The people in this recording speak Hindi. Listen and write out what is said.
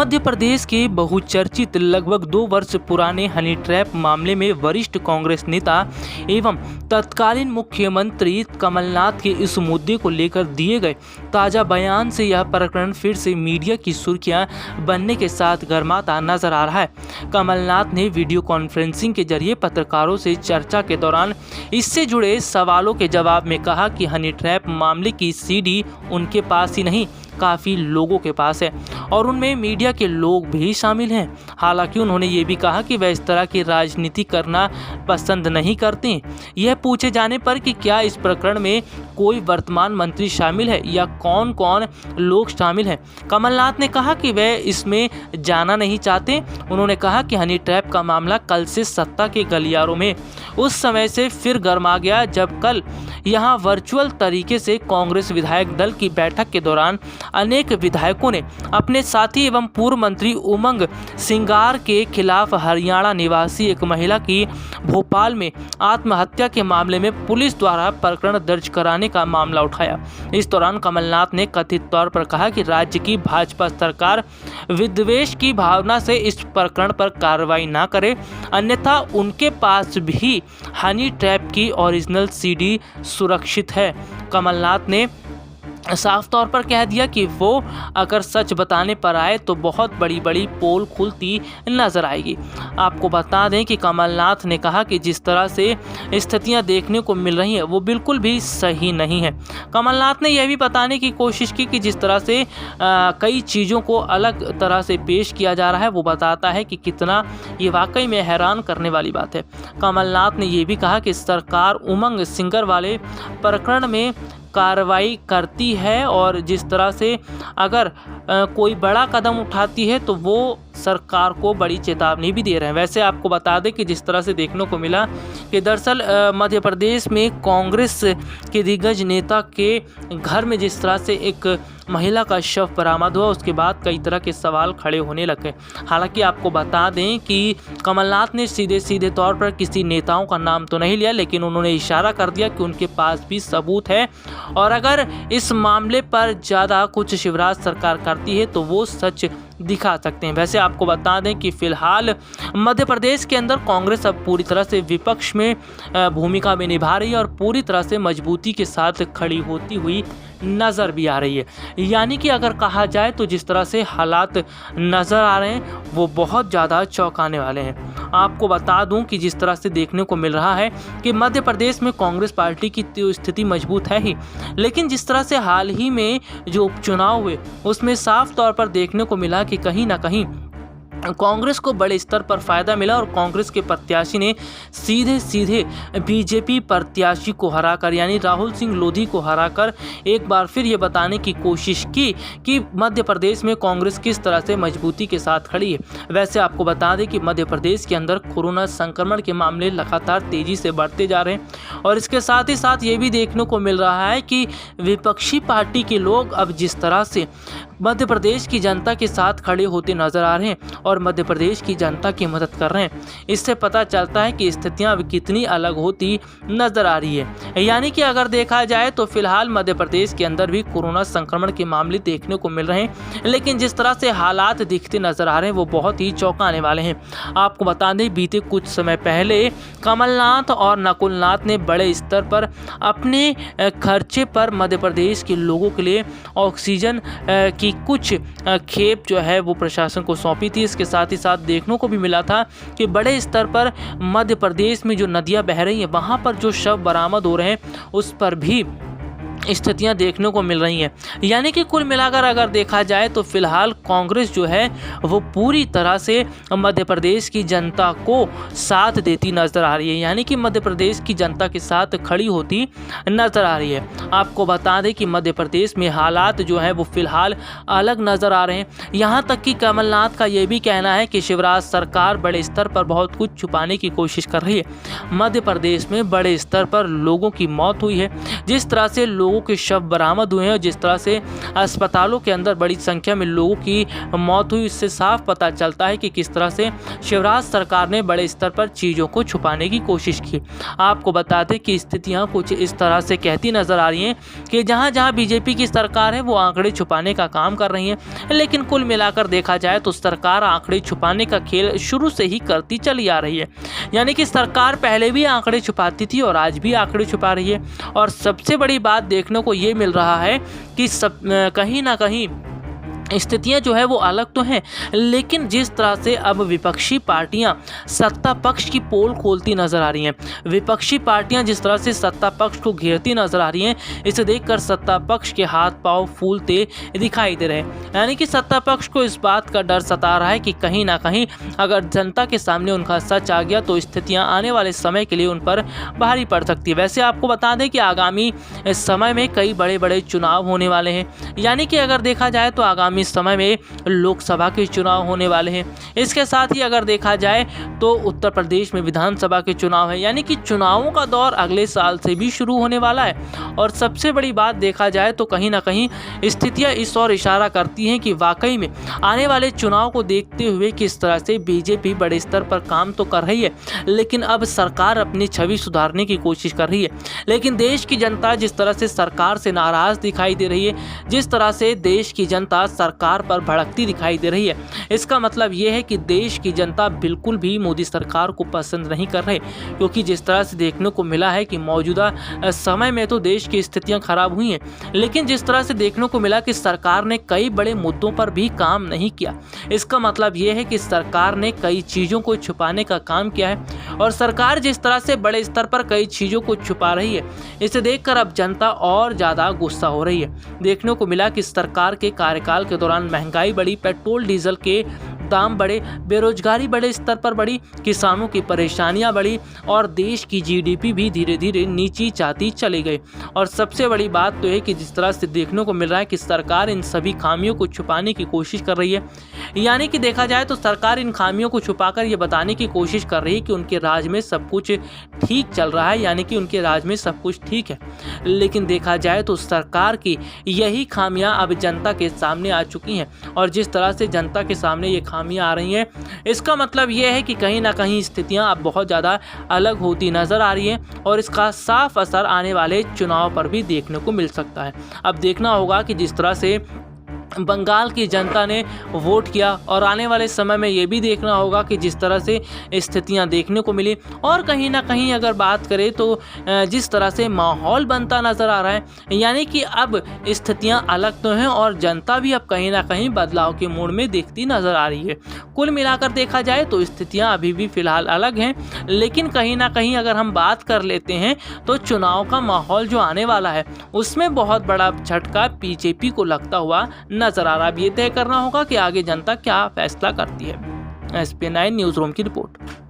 मध्य प्रदेश के बहुचर्चित लगभग 2 वर्ष पुराने हनी ट्रैप मामले में वरिष्ठ कांग्रेस नेता एवं तत्कालीन मुख्यमंत्री कमलनाथ के इस मुद्दे को लेकर दिए गए ताजा बयान से यह प्रकरण फिर से मीडिया की सुर्खियां बनने के साथ गर्माता नजर आ रहा है। कमलनाथ ने वीडियो कॉन्फ्रेंसिंग के जरिए पत्रकारों से चर्चा के दौरान इससे जुड़े सवालों के जवाब में कहा कि हनी ट्रैप मामले की सीडी उनके पास ही नहीं, काफ़ी लोगों के पास है और उनमें मीडिया के लोग भी शामिल हैं। हालांकि उन्होंने ये भी कहा कि वह इस तरह की राजनीति करना पसंद नहीं करते। यह पूछे जाने पर कि क्या इस प्रकरण में कोई वर्तमान मंत्री शामिल है या कौन कौन लोग शामिल हैं, कमलनाथ ने कहा कि वह इसमें जाना नहीं चाहते। उन्होंने कहा कि हनी ट्रैप का मामला कल से सत्ता के गलियारों में उस समय से फिर गर्मा गया जब कल यहां वर्चुअल तरीके से कांग्रेस विधायक दल की बैठक के दौरान अनेक विधायकों ने अपने साथी एवं पूर्व मंत्री उमंग सिंगार के खिलाफ हरियाणा निवासी एक महिला की भोपाल में आत्महत्या के मामले में पुलिस द्वारा प्रकरण दर्ज कराने का मामला उठाया। इस दौरान कमलनाथ ने कथित तौर पर कहा कि राज्य की भाजपा सरकार विद्वेष की भावना से इस प्रकरण पर कार्रवाई न करे, अन्यथा उनके पास भी हनी ट्रैप की ओरिजिनल सीडी सुरक्षित है। कमलनाथ ने साफ तौर पर कह दिया कि वो अगर सच बताने पर आए तो बहुत बड़ी बड़ी पोल खुलती नजर आएगी। आपको बता दें कि कमलनाथ ने कहा कि जिस तरह से स्थितियां देखने को मिल रही हैं वो बिल्कुल भी सही नहीं है। कमलनाथ ने यह भी बताने की कोशिश की कि जिस तरह से कई चीज़ों को अलग तरह से पेश किया जा रहा है वो बताता है कि कितना ये वाकई में हैरान करने वाली बात है। कमलनाथ ने यह भी कहा कि सरकार उमंग सिंगर वाले प्रकरण में कार्रवाई करती है और जिस तरह से अगर कोई बड़ा कदम उठाती है तो वो सरकार को बड़ी चेतावनी भी दे रहे हैं। वैसे आपको बता दें कि जिस तरह से देखने को मिला कि दरअसल मध्य प्रदेश में कांग्रेस के दिग्गज नेता के घर में जिस तरह से एक महिला का शव बरामद हुआ, उसके बाद कई तरह के सवाल खड़े होने लगे। हालांकि आपको बता दें कि कमलनाथ ने सीधे सीधे तौर पर किसी नेताओं का नाम तो नहीं लिया, लेकिन उन्होंने इशारा कर दिया कि उनके पास भी सबूत है और अगर इस मामले पर ज़्यादा कुछ शिवराज सरकार करती है तो वो सच दिखा सकते हैं। वैसे आपको बता दें कि फिलहाल मध्य प्रदेश के अंदर कांग्रेस अब पूरी तरह से विपक्ष में भूमिका में निभा रही है और पूरी तरह से मजबूती के साथ खड़ी होती हुई नज़र भी आ रही है। यानी कि अगर कहा जाए तो जिस तरह से हालात नज़र आ रहे हैं वो बहुत ज़्यादा चौंकाने वाले हैं। आपको बता दूं कि जिस तरह से देखने को मिल रहा है कि मध्य प्रदेश में कांग्रेस पार्टी की स्थिति मजबूत है ही, लेकिन जिस तरह से हाल ही में जो उपचुनाव हुए उसमें साफ तौर पर देखने को मिला कि कहीं ना कहीं कांग्रेस को बड़े स्तर पर फायदा मिला और कांग्रेस के प्रत्याशी ने सीधे सीधे बीजेपी प्रत्याशी को हराकर यानी राहुल सिंह लोधी को हराकर एक बार फिर ये बताने की कोशिश की कि मध्य प्रदेश में कांग्रेस किस तरह से मजबूती के साथ खड़ी है। वैसे आपको बता दें कि मध्य प्रदेश के अंदर कोरोना संक्रमण के मामले लगातार तेजी से बढ़ते जा रहे हैं और इसके साथ ही साथ ये भी देखने को मिल रहा है कि विपक्षी पार्टी के लोग अब जिस तरह से मध्य प्रदेश की जनता के साथ खड़े होते नजर आ रहे हैं और मध्य प्रदेश की जनता की मदद कर रहे हैं, इससे पता चलता है कि स्थितियां अब कितनी अलग होती नजर आ रही है। यानी कि अगर देखा जाए तो फिलहाल मध्य प्रदेश के अंदर भी कोरोना संक्रमण के मामले देखने को मिल रहे हैं, लेकिन जिस तरह से हालात दिखते नजर आ रहे हैं वो बहुत ही चौंकाने वाले हैं। आपको बता दें बीते कुछ समय पहले कमलनाथ और नकुलनाथ ने बड़े स्तर पर अपने खर्चे पर मध्य प्रदेश के लोगों के लिए ऑक्सीजन की कुछ खेप जो है वो प्रशासन को सौंपी थी। इसके साथ ही साथ देखने को भी मिला था कि बड़े स्तर पर मध्य प्रदेश में जो नदियां बह रही हैं वहां पर जो शव बरामद हो रहे हैं उस पर भी स्थितियां देखने को मिल रही हैं। यानी कि कुल मिलाकर अगर देखा जाए तो फिलहाल कांग्रेस जो है वो पूरी तरह से मध्य प्रदेश की जनता को साथ देती नजर आ रही है, यानी कि मध्य प्रदेश की जनता के साथ खड़ी होती नजर आ रही है। आपको बता दें कि मध्य प्रदेश में हालात जो है वो फिलहाल अलग नजर आ रहे हैं। यहाँ तक कि कमलनाथ का ये भी कहना है कि शिवराज सरकार बड़े स्तर पर बहुत कुछ छुपाने की कोशिश कर रही है। मध्य प्रदेश में बड़े स्तर पर लोगों की मौत हुई है, जिस तरह से लोगों लोगों के शव बरामद हुए हैं और जिस तरह से अस्पतालों के अंदर बड़ी संख्या में लोगों की मौत हुई, इससे साफ पता चलता है कि किस तरह से शिवराज सरकार ने बड़े स्तर पर चीज़ों को छुपाने की कोशिश की। आपको बता दें कि स्थितियां कुछ इस तरह से कहती नजर आ रही हैं कि जहां जहां बीजेपी की सरकार है वो आंकड़े छुपाने का काम कर रही है, लेकिन कुल मिलाकर देखा जाए तो सरकार आंकड़े छुपाने का खेल शुरू से ही करती चली आ रही है। यानी कि सरकार पहले भी आंकड़े छुपाती थी और आज भी आंकड़े छुपा रही है। और सबसे बड़ी बात देखने को ये मिल रहा है कि कहीं ना कहीं स्थितियां जो है वो अलग तो हैं, लेकिन जिस तरह से अब विपक्षी पार्टियां सत्ता पक्ष की पोल खोलती नजर आ रही हैं, विपक्षी पार्टियां जिस तरह से सत्ता पक्ष को घेरती नजर आ रही हैं, इसे देखकर सत्ता पक्ष के हाथ पांव फूलते दिखाई दे रहे हैं। यानी कि सत्ता पक्ष को इस बात का डर सता रहा है कि कहीं ना कहीं अगर जनता के सामने उनका सच आ गया तो स्थितियाँ आने वाले समय के लिए उन पर भारी पड़ सकती है। वैसे आपको बता दें कि आगामी समय में कई बड़े बड़े चुनाव होने वाले हैं। यानी कि अगर देखा जाए तो आगामी इस समय में लोकसभा के चुनाव होने वाले हैं। इसके साथ ही अगर देखा जाए तो उत्तर प्रदेश में विधानसभा के चुनाव है। यानी कि चुनावों का दौर अगले साल से भी शुरू होने वाला है। और सबसे बड़ी बात देखा जाए तो कहीं ना कहीं स्थितियां इस ओर इशारा करती हैं कि वाकई में आने वाले चुनाव को देखते हुए किस तरह से बीजेपी बड़े स्तर पर काम तो कर रही है, लेकिन अब सरकार अपनी छवि सुधारने की कोशिश कर रही है। लेकिन देश की जनता जिस तरह से सरकार से नाराज दिखाई दे रही है, जिस तरह से देश की जनता सरकार पर भड़कती दिखाई दे रही है, इसका मतलब यह है कि देश की जनता बिल्कुल भी मोदी सरकार को पसंद नहीं कर रही। क्योंकि जिस तरह से देखने को मिला है कि मौजूदा समय में तो देश की स्थितियां खराब हुई हैं, लेकिन जिस तरह से देखने को मिला कि सरकार ने कई बड़े मुद्दों पर भी काम नहीं किया। इसका मतलब यह है कि सरकार ने कई चीज़ों को छुपाने का काम किया है। और सरकार जिस तरह से बड़े स्तर पर कई चीज़ों को छुपा रही है, इसे देखकर अब जनता और ज़्यादा गुस्सा हो रही है। देखने को मिला कि सरकार के कार्यकाल के दौरान महंगाई बढ़ी, पेट्रोल डीजल के दाम बढ़े, बेरोजगारी बड़े स्तर पर बढ़ी, किसानों की परेशानियां बढ़ी और देश की जीडीपी भी धीरे धीरे नीचे जाती चली गई। और सबसे बड़ी बात तो है कि जिस तरह से देखने को मिल रहा है कि सरकार इन सभी खामियों को छुपाने की कोशिश कर रही है। यानी कि देखा जाए तो सरकार इन खामियों को छुपाकर ये बताने की कोशिश कर रही है कि उनके राज में सब कुछ ठीक चल रहा है, यानी कि उनके राज में सब कुछ ठीक है। लेकिन देखा जाए तो सरकार की यही खामियां अब जनता के सामने आ चुकी हैं। और जिस तरह से जनता के सामने ये खामियां आ रही हैं, इसका मतलब ये है कि कहीं ना कहीं स्थितियां अब बहुत ज़्यादा अलग होती नज़र आ रही हैं और इसका साफ असर आने वाले चुनाव पर भी देखने को मिल सकता है। अब देखना होगा कि जिस तरह से बंगाल की जनता ने वोट किया और आने वाले समय में ये भी देखना होगा कि जिस तरह से स्थितियां देखने को मिली। और कहीं ना कहीं अगर बात करें तो जिस तरह से माहौल बनता नज़र आ रहा है, यानी कि अब स्थितियां अलग तो हैं और जनता भी अब कहीं ना कहीं बदलाव के मोड़ में देखती नज़र आ रही है। कुल मिलाकर देखा जाए तो स्थितियां अभी भी फ़िलहाल अलग हैं, लेकिन कहीं ना कहीं अगर हम बात कर लेते हैं तो चुनाव का माहौल जो आने वाला है उसमें बहुत बड़ा झटका बीजेपी को लगता हुआ नजर आ रहा है। अब ये तय करना होगा कि आगे जनता क्या फैसला करती है। SP9 न्यूज़ रूम की रिपोर्ट।